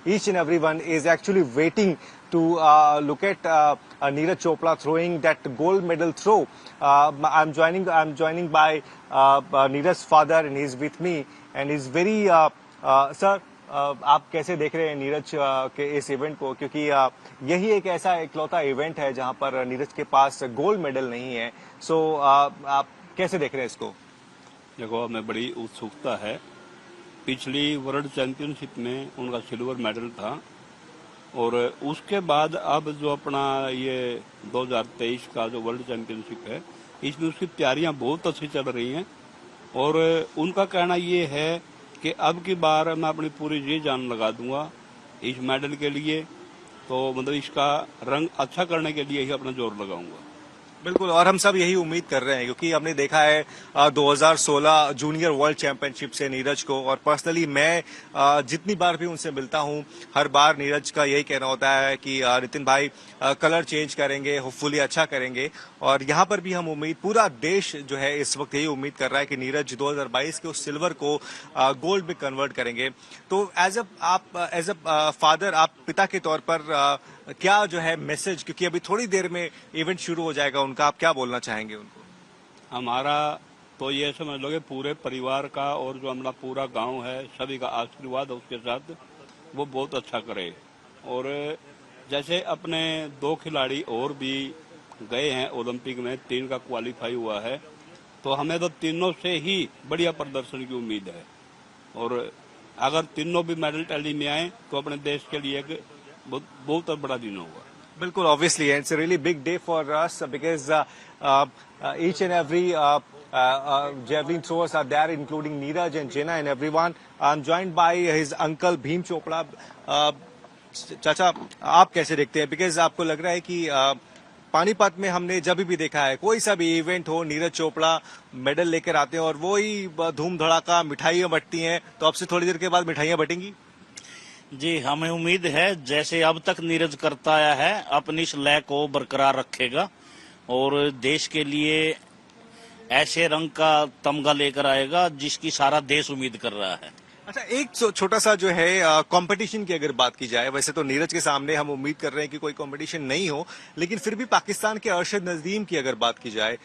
each and everyone is actually waiting to look at Neeraj Chopra throwing that gold medal throw. I'm joining by Neeraj's father, and he's with me, and he's very sir. आप कैसे देख रहे हैं नीरज के इस event को, क्योंकि यही एक ऐसा इकलौता इवेंट है जहां पर नीरज के पास गोल्ड मेडल नहीं है। सो आप कैसे देख रहे हैं इसको? देखो, हमें बड़ी उत्सुकता है। पिछली वर्ल्ड चैंपियनशिप में उनका सिल्वर मेडल था, और उसके बाद अब जो अपना ये 2023 का जो वर्ल्ड चैंपियनशिप है, इसमें उसकी तैयारियां बहुत अच्छी चल रही हैं। और उनका कहना ये है कि अब की बार मैं अपनी पूरी जी जान लगा दूंगा इस मेडल के लिए, तो मतलब इसका रंग अच्छा करने के लिए ही अपना जोर लगाऊंगा। बिल्कुल, और हम सब यही उम्मीद कर रहे हैं, क्योंकि हमने देखा है 2016 जूनियर वर्ल्ड चैंपियनशिप से नीरज को, और पर्सनली मैं जितनी बार भी उनसे मिलता हूं, हर बार नीरज का यही कहना होता है कि नितिन भाई कलर चेंज करेंगे, होपफुली अच्छा करेंगे। और यहां पर भी हम उम्मीद, पूरा देश जो है इस वक्त यही उम्मीद कर रहा है कि नीरज 2022 के उस सिल्वर को गोल्ड में कन्वर्ट करेंगे। तो एज अ फादर, आप पिता के तौर पर क्या जो है मैसेज, क्योंकि अभी थोड़ी देर में इवेंट शुरू हो जाएगा उनका, आप क्या बोलना चाहेंगे उनको? हमारा तो ये समझ लो कि पूरे परिवार का और जो हमारा पूरा गांव है, सभी का आशीर्वाद उसके साथ वो बहुत अच्छा करे। और जैसे अपने 2 खिलाड़ी और भी गए हैं ओलंपिक में, 3 का क्वालिफाई हुआ है, तो हमें तो तीनों से ही बढ़िया प्रदर्शन की उम्मीद है। और अगर तीनों भी मेडल टैली में आए तो अपने देश के लिए एक बहुत बड़ा दिन होगा। बिल्कुल, obviously, and it's a really big day for us because each and every javelin throwers are there, including Neeraj and Jena and everyone. I'm joined by his uncle Bhim Chopra. चाचा, आप कैसे देखते हैं? बिकॉज आपको लग रहा है कि पानीपत में हमने जब भी देखा है, कोई सा भी इवेंट हो, नीरज चोपड़ा मेडल लेकर आते हैं और वो ही धूम धड़ाका मिठाइयां बंटती हैं, तो अब से थोड़ी देर के बाद मिठाइयां बटेंगी? जी, हमें उम्मीद है जैसे अब तक नीरज करता आया है, अपनी इस लय को बरकरार रखेगा और देश के लिए ऐसे रंग का तमगा लेकर आएगा जिसकी सारा देश उम्मीद कर रहा है। अच्छा, एक छोटा सा जो है कंपटीशन की अगर बात की जाए, वैसे तो नीरज के सामने हम उम्मीद कर रहे हैं कि कोई कंपटीशन नहीं हो, लेकिन फिर भी पाकिस्तान के अरशद नजीम की अगर बात की जाए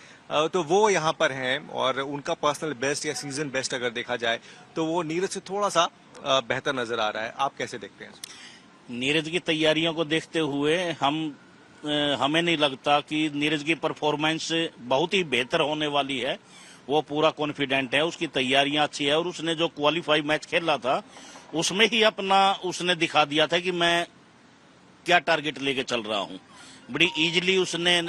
तो वो यहाँ पर हैं, और उनका पर्सनल बेस्ट या सीजन बेस्ट अगर देखा जाए तो वो नीरज से थोड़ा सा बेहतर नजर आ रहा है। आप कैसे देखते हैं? नीरज की तैयारियों को देखते हुए हमें नहीं लगता कि नीरज की परफॉर्मेंस बहुत ही बेहतर होने वाली है। वो पूरा कॉन्फिडेंट है, उसकी तैयारियां अच्छी है, और उसने जो क्वालिफाई मैच खेला था उसमें ही उसने दिखा दिया था कि मैं क्या टारगेट लेके चल रहा हूं। बड़ी इजीली उसने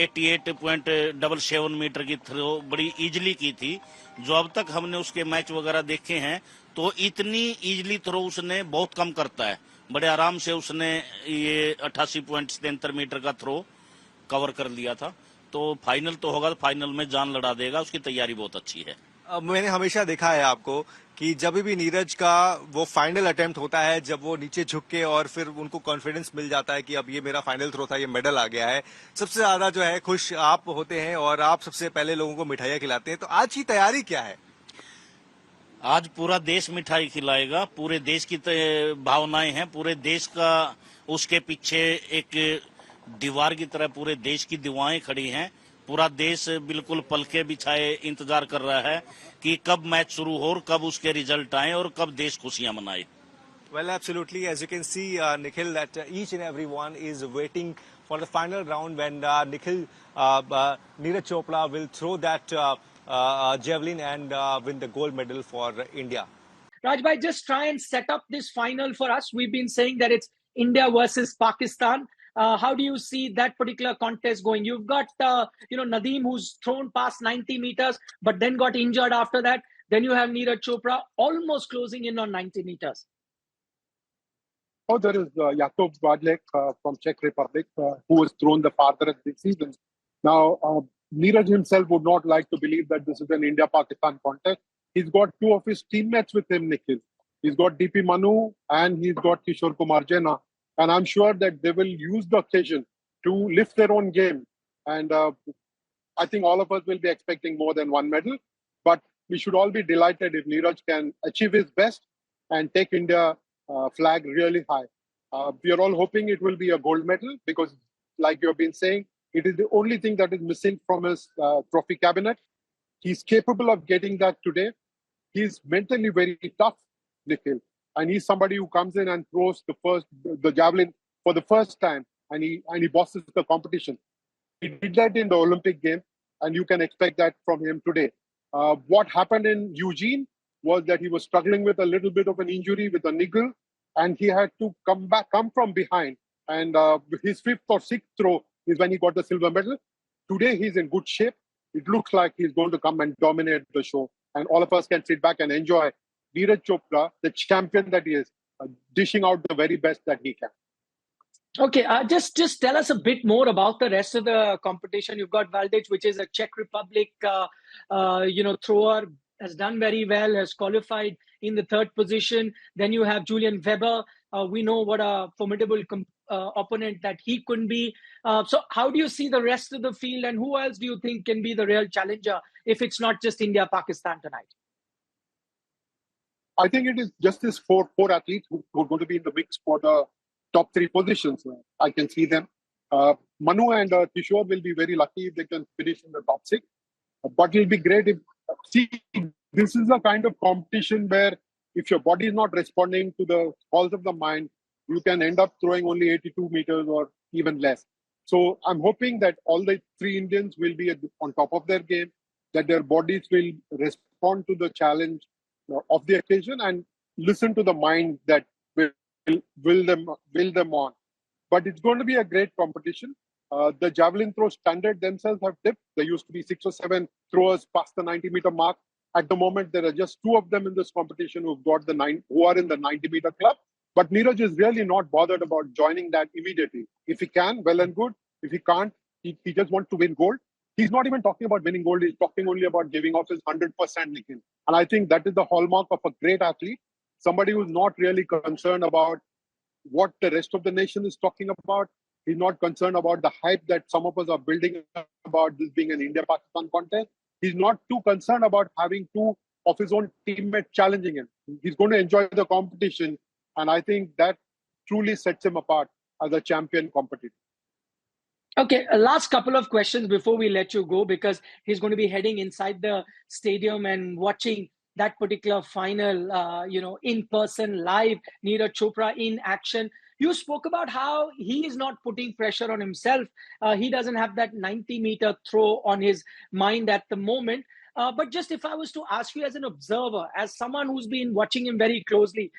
88.77 मीटर की थ्रो बड़ी इजीली की थी। जो अब तक हमने उसके मैच वगैरह देखे हैं तो इतनी इजीली थ्रो उसने बहुत कम करता है। बड़े आराम से उसने ये 88.73 मीटर का थ्रो कवर कर लिया था। तो फाइनल तो होगा, फाइनल में जान लड़ा देगा, उसकी तैयारी बहुत अच्छी है। मैंने हमेशा देखा है आपको कि जब भी नीरज का वो फाइनल अटेम्प्ट होता है, जब वो नीचे झुक के और फिर उनको कॉन्फिडेंस मिल जाता है कि अब ये मेरा फाइनल थ्रो था, ये मेडल आ गया है, सबसे ज्यादा जो है खुश आप होते हैं और आप सबसे पहले लोगों को मिठाइयां खिलाते हैं। तो आज की तैयारी क्या है? आज पूरा देश मिठाई खिलाएगा, पूरे देश की भावनाएं हैं, पूरे देश का उसके पीछे एक दीवार की तरह पूरे देश की दुआएं खड़ी हैं। पूरा देश बिल्कुल पलके बिछाए इंतजार कर रहा है कि कब मैच शुरू हो और कब उसके रिजल्ट आए और कब देश खुशियां मनाए। Well, absolutely. As you can see, Nikhil, that each and everyone is waiting for the final round when Neeraj Chopra will throw that javelin and win the gold medal for India. Rajbhai, just try and set up this final for us. We've been saying that it's India versus Pakistan. How do you see that particular contest going? You've got, Nadeem, who's thrown past 90 meters, but then got injured after that. Then you have Neeraj Chopra almost closing in on 90 meters. Oh, there is Jakub Wadlek from Czech Republic, who was thrown the farthest this season. Now, Neeraj himself would not like to believe that this is an India-Pakistan contest. He's got 2 of his teammates with him, Nikhil. He's got DP Manu and he's got Kishore Kumar Jena. And I'm sure that they will use the occasion to lift their own game. And I think all of us will be expecting more than 1 medal. But we should all be delighted if Neeraj can achieve his best and take India flag really high. We are all hoping it will be a gold medal because, like you have been saying, it is the only thing that is missing from his trophy cabinet. He's capable of getting that today. He's mentally very tough, Nikhil, and he's somebody who comes in and throws the javelin for the first time, and he bosses the competition. He did that in the Olympic Games, and you can expect that from him today. What happened in Eugene was that he was struggling with a little bit of an injury with a niggle, and he had to come from behind. And his fifth or sixth throw is when he got the silver medal. Today, he's in good shape. It looks like he's going to come and dominate the show. And all of us can sit back and enjoy Neeraj Chopra, the champion that he is, dishing out the very best that he can. Okay, just tell us a bit more about the rest of the competition. You've got Valdez, which is a Czech Republic, thrower, has done very well, has qualified in the third position. Then you have Julian Weber. We know what a formidable opponent that he could be. So how do you see the rest of the field, and who else do you think can be the real challenger if it's not just India, Pakistan tonight? I think it is just these four athletes who are going to be in the mix for the top three positions. I can see them. Manu and Kishore will be very lucky if they can finish in the top six. But it'll be great if... See, this is a kind of competition where if your body is not responding to the calls of the mind, you can end up throwing only 82 meters or even less. So I'm hoping that all the three Indians will be on top of their game, that their bodies will respond to the challenge of the occasion and listen to the mind that will them on. But it's going to be a great competition. The javelin throw standard themselves have dipped. There used to be 6 or 7 throwers past the 90-meter mark. At the moment, there are just 2 of them in this competition who are in the 90-meter club. But Neeraj is really not bothered about joining that immediately. If he can, well and good. If he can't, he just wants to win gold. He's not even talking about winning gold. He's talking only about giving off his 100%, Nikhil. And I think that is the hallmark of a great athlete. Somebody who's not really concerned about what the rest of the nation is talking about. He's not concerned about the hype that some of us are building about this being an India-Pakistan contest. He's not too concerned about having 2 of his own teammates challenging him. He's going to enjoy the competition. And I think that truly sets him apart as a champion competitor. Okay, last couple of questions before we let you go, because he's going to be heading inside the stadium and watching that particular final, in person, live, Neeraj Chopra in action. You spoke about how he is not putting pressure on himself. He doesn't have that 90-meter throw on his mind at the moment. But just if I was to ask you as an observer, as someone who's been watching him very closely,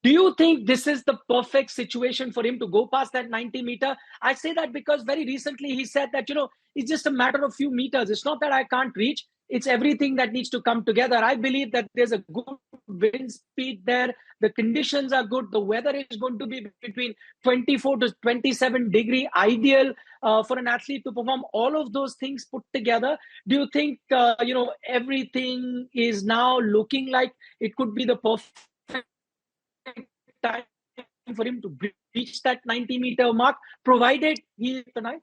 do you think this is the perfect situation for him to go past that 90-meter? I say that because very recently he said that, it's just a matter of few meters. It's not that I can't reach. It's everything that needs to come together. I believe that there's a good wind speed there. The conditions are good. The weather is going to be between 24 to 27 degree, ideal for an athlete to perform all of those things put together. Do you think, everything is now looking like it could be the perfect time for him to reach that 90-meter mark, provided he is tonight?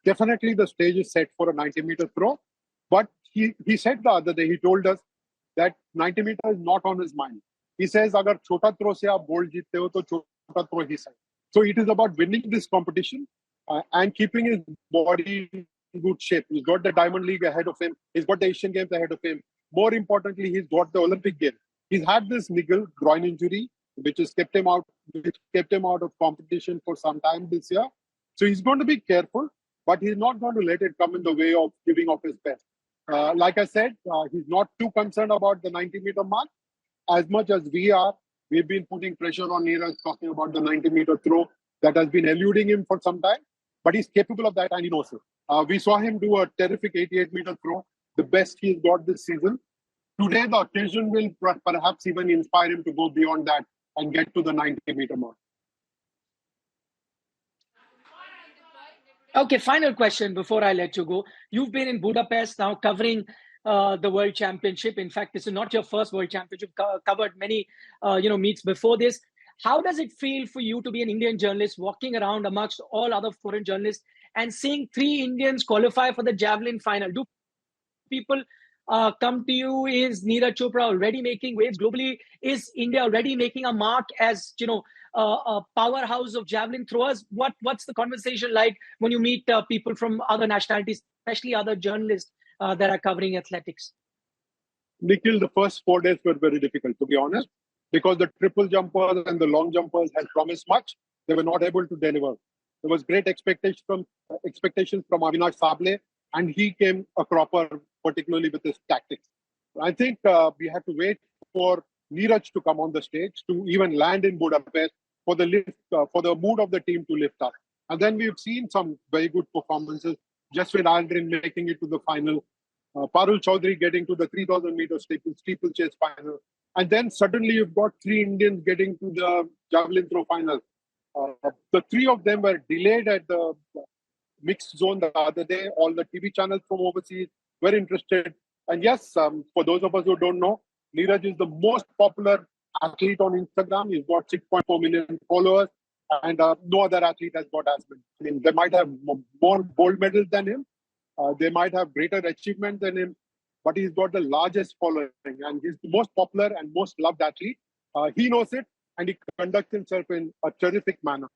Definitely the stage is set for a 90-meter throw. But he said the other day, he told us that 90 meter is not on his mind. He says, agar chota throw se aap gold jeette ho, to chota throw he said. So it is about winning this competition and keeping his body in good shape. He's got the Diamond League ahead of him. He's got the Asian Games ahead of him. More importantly, he's got the Olympic Games. He's had this niggle groin injury, which kept him out of competition for some time this year. So he's going to be careful, but he's not going to let it come in the way of giving off his best. Like I said, he's not too concerned about the 90-meter mark. As much as we are, we've been putting pressure on Neeraj, talking about the 90-meter throw that has been eluding him for some time. But he's capable of that, and he knows it. We saw him do a terrific 88-meter throw, the best he's got this season. Today, the occasion will perhaps even inspire him to go beyond that and get to the 90-meter mark. Okay, final question before I let you go. You've been in Budapest now covering the World Championship. In fact, this is not your first World Championship. Covered many, meets before this. How does it feel for you to be an Indian journalist walking around amongst all other foreign journalists and seeing 3 Indians qualify for the javelin final? Do people come to you? Is Neeraj Chopra already making waves globally? Is India already making a mark as, a powerhouse of javelin throwers? What's the conversation like when you meet people from other nationalities, especially other journalists that are covering athletics? Nikhil, the first 4 days were very difficult, to be honest, because the triple jumpers and the long jumpers had promised much. They were not able to deliver. There was great expectations from Avinash Sable, and he came a cropper, particularly with his tactics. I think we have to wait for Neeraj to come on the stage to even land in Budapest for the lift, for the mood of the team to lift up. And then we've seen some very good performances. Jaswin Aldrin making it to the final. Parul Chaudhary getting to the 3,000 meter steeplechase final. And then suddenly you've got 3 Indians getting to the javelin throw final. The 3 of them were delayed at the mixed zone the other day. All the TV channels from overseas were interested. And yes, for those of us who don't know, Neeraj is the most popular athlete on Instagram. He's got 6.4 million followers. And no other athlete has got as many. I mean, they might have more gold medals than him. They might have greater achievement than him, but he's got the largest following, and he's the most popular and most loved athlete. He knows it, and he conducts himself in a terrific manner.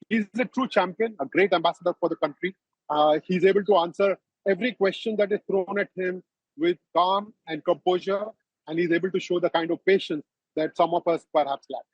He's a true champion, a great ambassador for the country. He's able to answer every question that is thrown at him with calm and composure, and he's able to show the kind of patience that some of us perhaps lack.